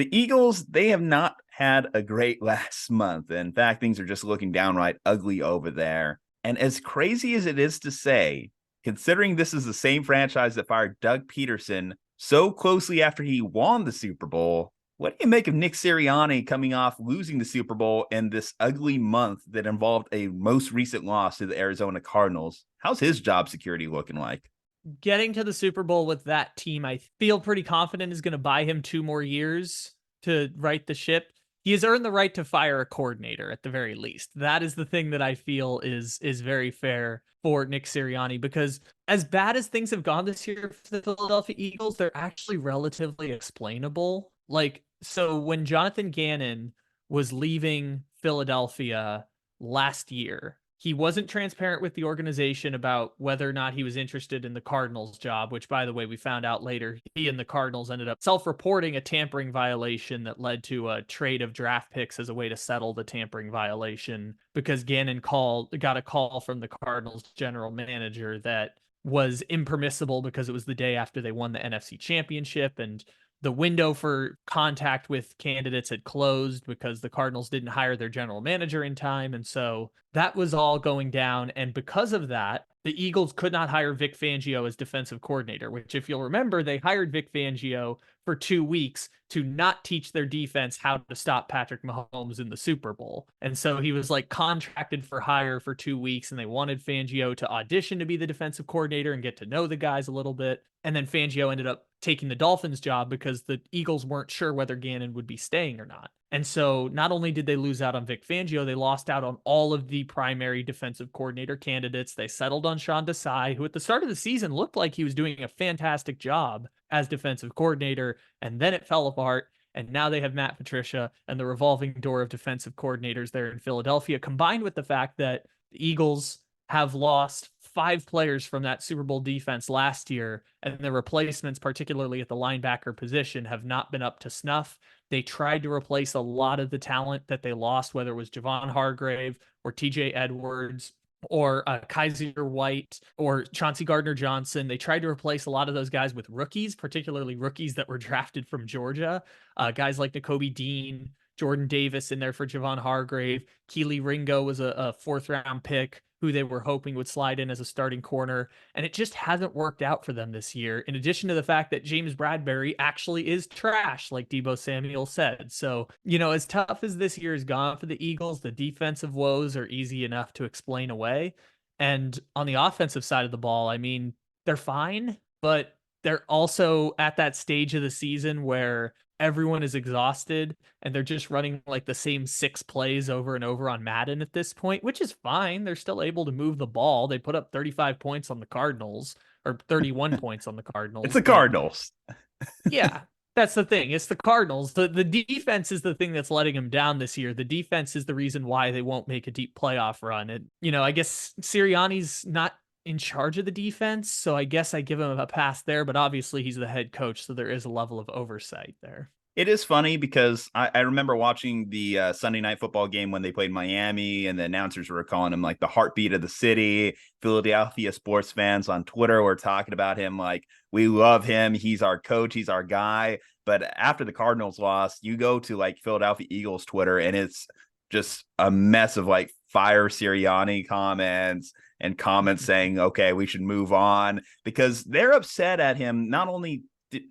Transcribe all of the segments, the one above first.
The Eagles, they have not had a great last month. In fact, things are just looking downright ugly over there. And as crazy as it is to say, considering this is the same franchise that fired Doug Peterson so closely after he won the Super Bowl, what do you make of Nick Sirianni coming off losing the Super Bowl in this ugly month that involved a most recent loss to the Arizona Cardinals? How's his job security looking like? Getting to the Super Bowl with that team, I feel pretty confident is going to buy him 2 more years to right the ship. He has earned the right to fire a coordinator at the very least. That is the thing that I feel is very fair for Nick Sirianni, because as bad as things have gone this year for the Philadelphia Eagles, they're actually relatively explainable. Like, so when Jonathan Gannon was leaving Philadelphia last year, he wasn't transparent with the organization about whether or not he was interested in the Cardinals job, which, by the way, we found out later he and the Cardinals ended up self-reporting a tampering violation that led to a trade of draft picks as a way to settle the tampering violation, because Gannon got a call from the Cardinals general manager that was impermissible because it was the day after they won the NFC Championship, and the window for contact with candidates had closed because the Cardinals didn't hire their general manager in time. And so that was all going down. And because of that, the Eagles could not hire Vic Fangio as defensive coordinator, which, if you'll remember, they hired Vic Fangio for 2 weeks to not teach their defense how to stop Patrick Mahomes in the Super Bowl. And so he was like contracted for hire for 2 weeks, and they wanted Fangio to audition to be the defensive coordinator and get to know the guys a little bit. And then Fangio ended up taking the Dolphins job because the Eagles weren't sure whether Gannon would be staying or not. And so not only did they lose out on Vic Fangio, they lost out on all of the primary defensive coordinator candidates. They settled on Sean Desai, who at the start of the season looked like he was doing a fantastic job as defensive coordinator, and then it fell apart. And now they have Matt Patricia and the revolving door of defensive coordinators there in Philadelphia, combined with the fact that the Eagles have lost 5 players from that Super Bowl defense last year, and the replacements, particularly at the linebacker position, have not been up to snuff. They tried to replace a lot of the talent that they lost, whether it was Javon Hargrave or TJ Edwards or Kaiser White or Chauncey Gardner-Johnson. They tried to replace a lot of those guys with rookies, particularly rookies that were drafted from Georgia. Guys like Nakobe Dean, Jordan Davis in there for Javon Hargrave. Keely Ringo was a 4th-round pick who they were hoping would slide in as a starting corner. And it just hasn't worked out for them this year, in addition to the fact that James Bradbury actually is trash, like Deebo Samuel said. So, as tough as this year has gone for the Eagles, the defensive woes are easy enough to explain away. And on the offensive side of the ball, I mean, they're fine, but they're also at that stage of the season where everyone is exhausted and they're just running like the same 6 plays over and over on Madden at this point, which is fine. They're still able to move the ball. They put up 35 points on the Cardinals, or 31 points on the It's Cardinals. the But Cardinals. yeah, that's the thing. It's the Cardinals. The defense is the thing that's letting them down this year. The defense is the reason why they won't make a deep playoff run. And, I guess Sirianni's not in charge of the defense, so I guess I give him a pass there, but obviously he's the head coach, so there is a level of oversight there. It is funny because I remember watching the Sunday night football game when they played Miami, and the announcers were calling him like the heartbeat of the city. Philadelphia sports fans on Twitter were talking about him like, we love him. He's our coach. He's our guy. But after the Cardinals lost, you go to like Philadelphia Eagles Twitter, and it's just a mess of like fire Sirianni comments and comments saying, okay, we should move on, because they're upset at him. Not only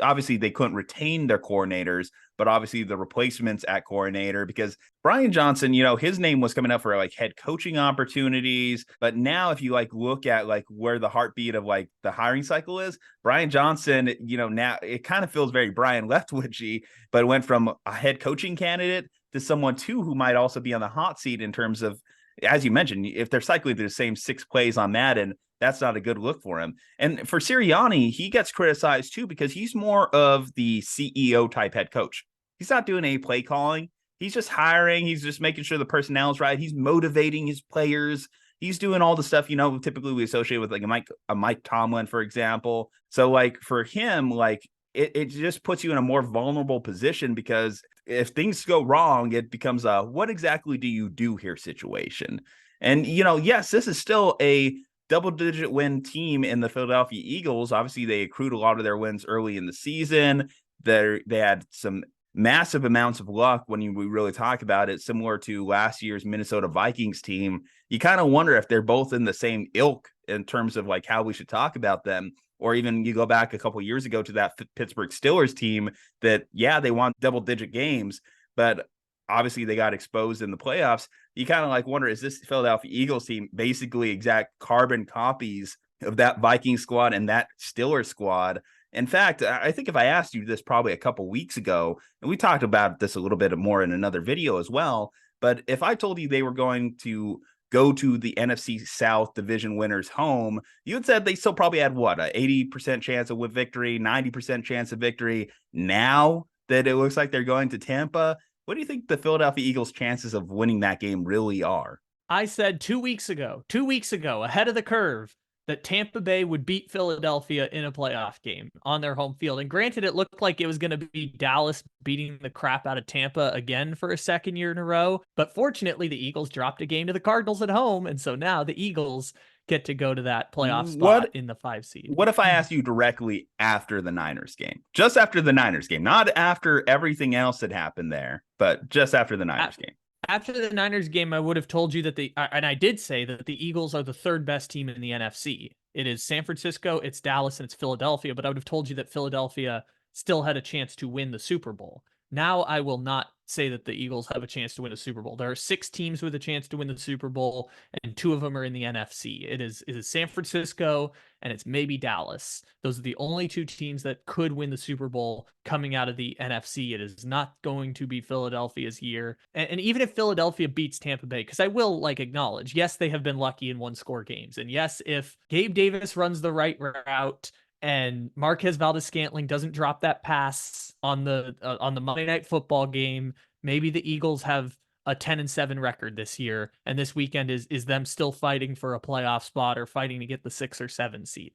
obviously they couldn't retain their coordinators, but obviously the replacements at coordinator, because Brian Johnson, his name was coming up for like head coaching opportunities. But now if you like look at like where the heartbeat of like the hiring cycle is, Brian Johnson, now it kind of feels very Brian Leftwichy, but it went from a head coaching candidate to someone too who might also be on the hot seat in terms of, as you mentioned, if they're cycling through the same 6 plays on Madden, that's not a good look for him. And for Sirianni, he gets criticized too because he's more of the CEO type head coach. He's not doing any play calling. He's just hiring. He's just making sure the personnel is right. He's motivating his players. He's doing all the stuff, typically we associate with like a Mike Tomlin, for example. So like for him, like it just puts you in a more vulnerable position, because if things go wrong, it becomes a what exactly do you do here situation. And, yes, this is still a double-digit win team in the Philadelphia Eagles. Obviously, they accrued a lot of their wins early in the season. They had some massive amounts of luck when we really talk about it, similar to last year's Minnesota Vikings team. You kind of wonder if they're both in the same ilk in terms of like how we should talk about them. Or even you go back a couple years ago to that Pittsburgh Steelers team that, yeah, they won double-digit games, but obviously they got exposed in the playoffs. You kind of like wonder, is this Philadelphia Eagles team basically exact carbon copies of that Viking squad and that Steelers squad? In fact, I think if I asked you this probably a couple weeks ago, and we talked about this a little bit more in another video as well, but if I told you they were going to go to the NFC South division winners home, you had said they still probably had what, a 80% chance of victory, 90% chance of victory. Now that it looks like they're going to Tampa, what do you think the Philadelphia Eagles' chances of winning that game really are? I said 2 weeks ago, ahead of the curve, that Tampa Bay would beat Philadelphia in a playoff game on their home field. And granted, it looked like it was going to be Dallas beating the crap out of Tampa again for a second year in a row. But fortunately, the Eagles dropped a game to the Cardinals at home. And so now the Eagles get to go to that playoff spot in the 5 seed. What if I asked you directly after the Niners game? Just after the Niners game, not after everything else that happened there, but just after the Niners game. After the Niners game, I would have told you that and I did say that the Eagles are the third best team in the NFC. It is San Francisco, it's Dallas, and it's Philadelphia, but I would have told you that Philadelphia still had a chance to win the Super Bowl. Now I will not say that the Eagles have a chance to win a Super Bowl. There are 6 teams with a chance to win the Super Bowl, and 2 of them are in the NFC. It is San Francisco, and it's maybe Dallas. Those are the only 2 teams that could win the Super Bowl coming out of the NFC. It is not going to be Philadelphia's year. And even if Philadelphia beats Tampa Bay, because I will acknowledge, yes, they have been lucky in 1-score games. And yes, if Gabe Davis runs the right route and Marquez Valdes-Scantling doesn't drop that pass on the Monday Night Football game, maybe the Eagles have a 10-7 record this year, and this weekend is them still fighting for a playoff spot or fighting to get the 6 or 7 seed.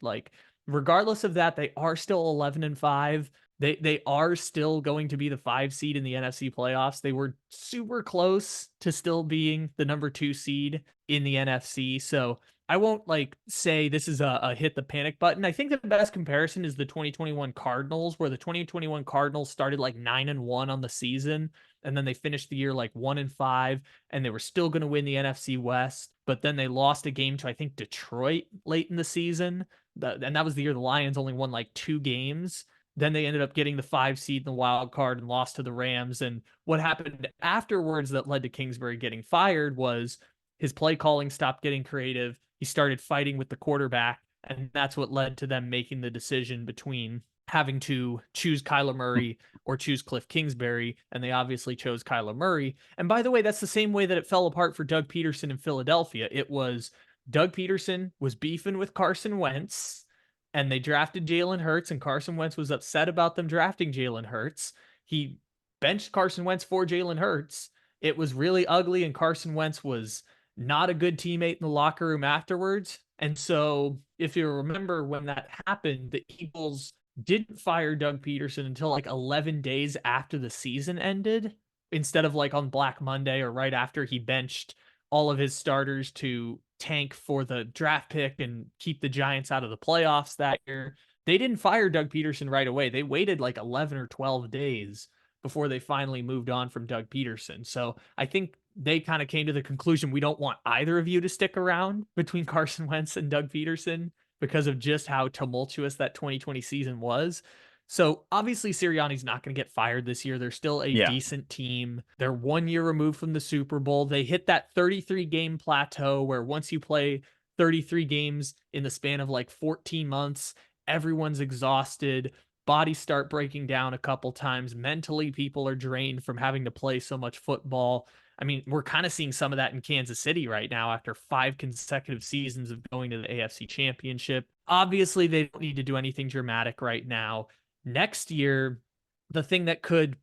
Regardless of that, they are still 11-5. They are still going to be the 5 seed in the NFC playoffs. They were super close to still being the number 2 seed in the NFC. So I won't say this is a hit the panic button. I think the best comparison is the 2021 Cardinals, where the 2021 Cardinals started 9-1 on the season, and then they finished the year 1-5, and they were still going to win the NFC West, but then they lost a game to, I think, Detroit late in the season. And that was the year the Lions only won 2 games. Then they ended up getting the 5 seed in the wild card and lost to the Rams. And what happened afterwards that led to Kingsbury getting fired was his play calling stopped getting creative. He started fighting with the quarterback, and that's what led to them making the decision between having to choose Kyler Murray or choose Cliff Kingsbury, and they obviously chose Kyler Murray. And by the way, that's the same way that it fell apart for Doug Peterson in Philadelphia. It was Doug Peterson was beefing with Carson Wentz, and they drafted Jalen Hurts, and Carson Wentz was upset about them drafting Jalen Hurts. He benched Carson Wentz for Jalen Hurts. It was really ugly, and Carson Wentz was not a good teammate in the locker room afterwards. And so if you remember when that happened, the Eagles didn't fire Doug Peterson until 11 days after the season ended, instead of on Black Monday or right after he benched all of his starters to tank for the draft pick and keep the Giants out of the playoffs that year. They didn't fire Doug Peterson right away. They waited 11 or 12 days before they finally moved on from Doug Peterson. So I think they kind of came to the conclusion, we don't want either of you to stick around between Carson Wentz and Doug Peterson because of just how tumultuous that 2020 season was. So obviously Sirianni's not going to get fired this year. They're still a decent team. They're 1 year removed from the Super Bowl. They hit that 33 game plateau where once you play 33 games in the span of 14 months, everyone's exhausted. Bodies start breaking down a couple times. Mentally, people are drained from having to play so much football. I mean, we're kind of seeing some of that in Kansas City right now after 5 consecutive seasons of going to the AFC Championship. Obviously, they don't need to do anything dramatic right now. Next year, the thing that could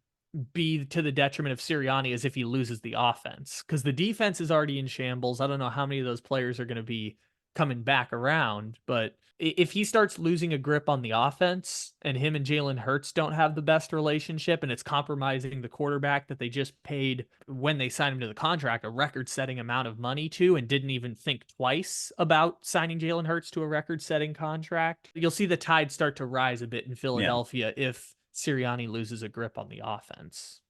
be to the detriment of Sirianni is if he loses the offense, because the defense is already in shambles. I don't know how many of those players are going to be coming back around, but if he starts losing a grip on the offense and him and Jalen Hurts don't have the best relationship and it's compromising the quarterback that they just paid when they signed him to the contract a record-setting amount of money to and didn't even think twice about signing Jalen Hurts to a record-setting contract, you'll see the tide start to rise a bit in Philadelphia if Sirianni loses a grip on the offense.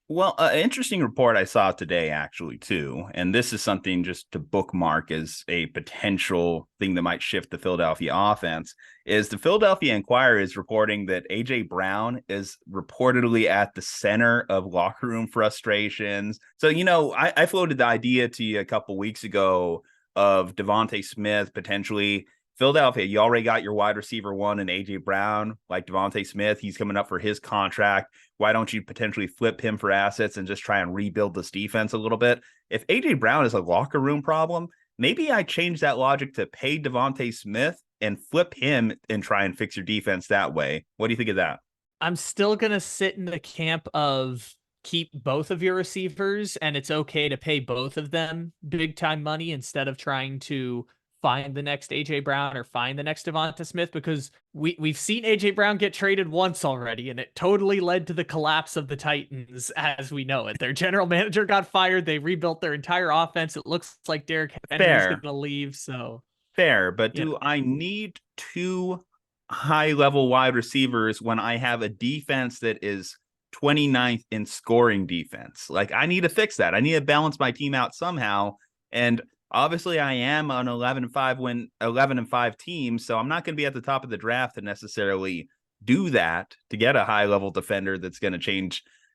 Well, an interesting report I saw today, actually, too, and this is something just to bookmark as a potential thing that might shift the Philadelphia offense, is the Philadelphia Inquirer is reporting that A.J. Brown is reportedly at the center of locker room frustrations. So, I floated the idea to you a couple weeks ago of Devontae Smith potentially. Philadelphia, you already got your wide receiver one and A.J. Brown, like Devontae Smith. He's coming up for his contract. Why don't you potentially flip him for assets and just try and rebuild this defense a little bit? If A.J. Brown is a locker room problem, maybe I change that logic to pay Devontae Smith and flip him and try and fix your defense that way. What do you think of that? I'm still going to sit in the camp of keep both of your receivers, and it's okay to pay both of them big time money instead of trying to find the next AJ Brown or find the next Devonta Smith, because we've seen AJ Brown get traded once already, and it totally led to the collapse of the Titans as we know it. Their general manager got fired. They rebuilt their entire offense. It looks like Derrick Henry's going Fair, to leave. So fair, but you know, do I need two high level wide receivers when I have a defense that is 29th in scoring defense? Like, I need to fix that. I need to balance my team out somehow. And obviously, I am on 11-5 team, so I'm not going to be at the top of the draft to necessarily do that to get a high level defender that's going to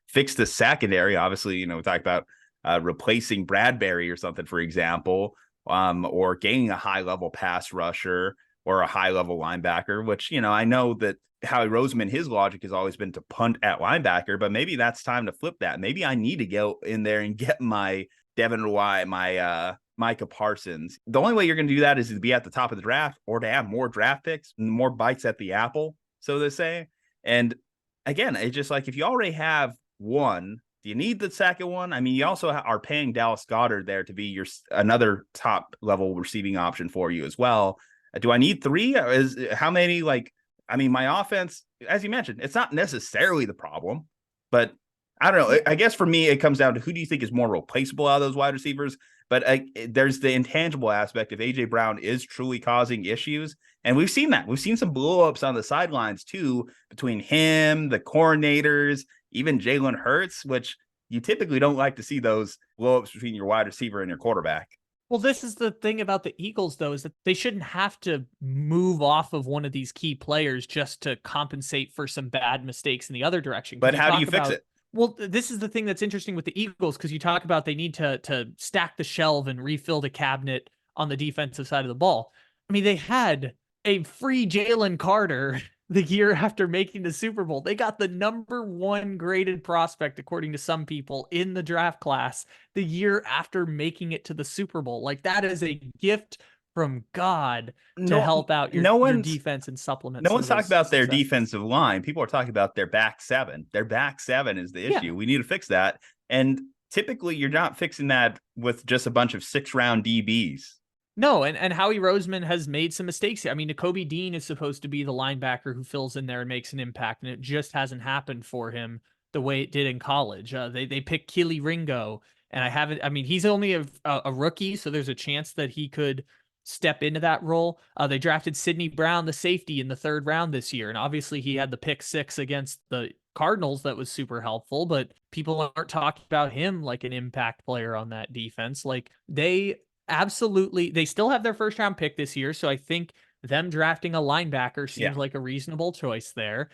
fix the secondary. Obviously, we talk about replacing Bradbury or something, for example, or gaining a high level pass rusher or a high level linebacker, which, I know that Howie Roseman, his logic has always been to punt at linebacker, but maybe that's time to flip that. Maybe I need to go in there and get my Devin White, my Micah Parsons. The only way you're going to do that is to be at the top of the draft or to have more draft picks, more bites at the apple, so they say. And again, it's just like, if you already have one, do you need the second one? I mean, you also are paying Dallas Goedert there to be another top level receiving option for you as well. Do I need three? How many? My offense, as you mentioned, it's not necessarily the problem, but I don't know. I guess for me, it comes down to who do you think is more replaceable out of those wide receivers? But there's the intangible aspect of A.J. Brown is truly causing issues. And we've seen that. We've seen some blowups on the sidelines, too, between him, the coordinators, even Jalen Hurts, which you typically don't like to see those blowups between your wide receiver and your quarterback. well, this is the thing about the Eagles, though, is that they shouldn't have to move off of one of these key players just to compensate for some bad mistakes in the other direction. But how do you fix it? Well, this is the thing that's interesting with the Eagles, because you talk about they need to stack the shelf and refill the cabinet on the defensive side of the ball. I mean, they had a free Jalen Carter the year after making the Super Bowl. They got the number one graded prospect, according to some people, in the draft class the year after making it to the Super Bowl. Like, that is a gift from God to help out your defense and supplement. No one's talking about their successes. defensive line. People are talking about their back seven. Their back seven is the issue. Yeah. We need to fix that. And typically, you're not fixing that with just a bunch of 6-round DBs. No, and Howie Roseman has made some mistakes here. I mean, Nakobe Dean is supposed to be the linebacker who fills in there and makes an impact, and it just hasn't happened for him the way it did in college. They picked Keely Ringo, and I mean, he's only a rookie, so there's a chance that he could step into that role. They drafted Sidney Brown, the safety, in the 3rd round this year, and obviously he had the pick 6 against the Cardinals that was super helpful, but people aren't talking about him like an impact player on that defense. Like, they still have their 1st round pick this year, so I think them drafting a linebacker seems like a reasonable choice there.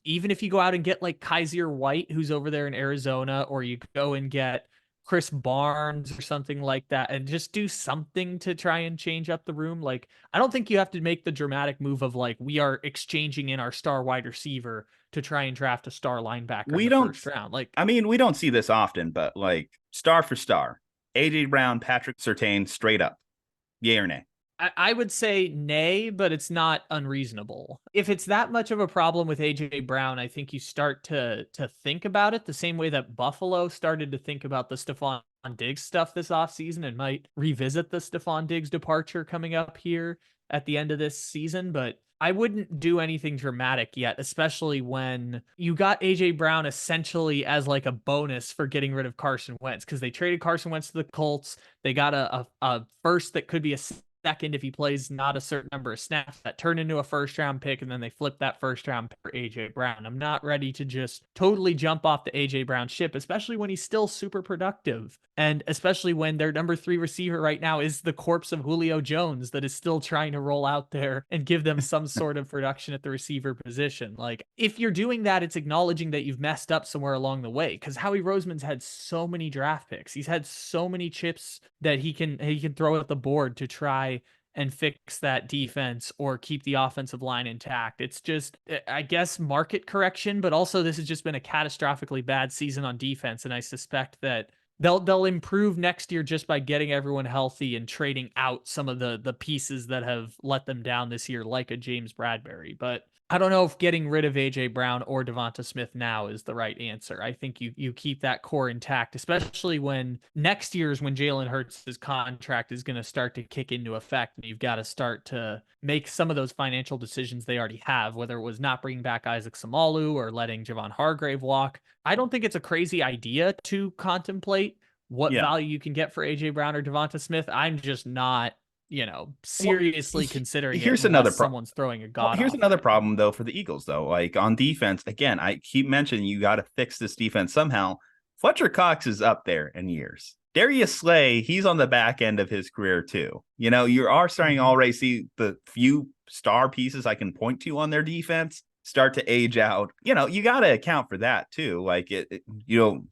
Even if you go out and get like Kaiser White, who's over there in Arizona, or you go and get Chris Barnes or something like that, and just do something to try and change up the room. Like, I don't think you have to make the dramatic move of like, we are exchanging in our star wide receiver to try and draft a star linebacker in the 1st round. Like, I mean, we don't see this often, but like, star for star, A.J. Brown, Patrick Surtain, straight up, yay or nay? I would say nay, but it's not unreasonable. If it's that much of a problem with AJ Brown, I think you start to think about it the same way that Buffalo started to think about the Stephon Diggs stuff this offseason and might revisit the Stephon Diggs departure coming up here at the end of this season. But I wouldn't do anything dramatic yet, especially when you got AJ Brown essentially as like a bonus for getting rid of Carson Wentz, because they traded Carson Wentz to the Colts. They got a first that could be a second if he plays not a certain number of snaps that turn into a first round pick, and then they flip that first round pick for AJ Brown. I'm not ready to just totally jump off the AJ Brown ship, especially when he's still super productive. And especially when their number 3 receiver right now is the corpse of Julio Jones that is still trying to roll out there and give them some sort of production at the receiver position. Like, if you're doing that, it's acknowledging that you've messed up somewhere along the way, because Howie Roseman's had so many draft picks. He's had so many chips that he can throw at the board to try and fix that defense or keep the offensive line intact. It's just, I guess, market correction, but also this has just been a catastrophically bad season on defense, and I suspect that they'll improve next year just by getting everyone healthy and trading out some of the pieces that have let them down this year, like a James Bradbury. But I don't know if getting rid of AJ Brown or Devonta Smith now is the right answer. I think you keep that core intact, especially when next year's when Jalen Hurts' contract is going to start to kick into effect, and you've got to start to make some of those financial decisions they already have, whether it was not bringing back Isaac Samalu or letting Javon Hargrave walk. I don't think it's a crazy idea to contemplate what Yeah. value you can get for AJ Brown or Devonta Smith. I'm just not, Well, seriously considering it here's another unless someone's throwing a Well, god here's offer another at me. problem though for the Eagles though. Like on defense, again, I keep mentioning you got to fix this defense somehow. Fletcher Cox is up there in years. Darius Slay, he's on the back end of his career too. You are starting to already see the few star pieces I can point to on their defense start to age out. You got to account for that too. Like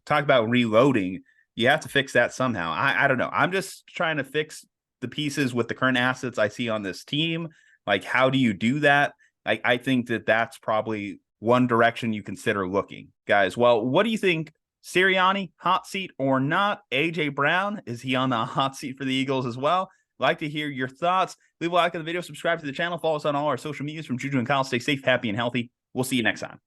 talk about reloading. You have to fix that somehow. I don't know. I'm just trying to fix the pieces with the current assets I see on this team. Like, how do you do that? I think that that's probably one direction you consider looking, guys. Well, what do you think? Sirianni, hot seat or not? AJ Brown, is he on the hot seat for the Eagles as well? Like to hear your thoughts. Leave a like on the video, subscribe to the channel, follow us on all our social medias. From Juju and Kyle, stay safe, happy, and healthy. We'll see you next time.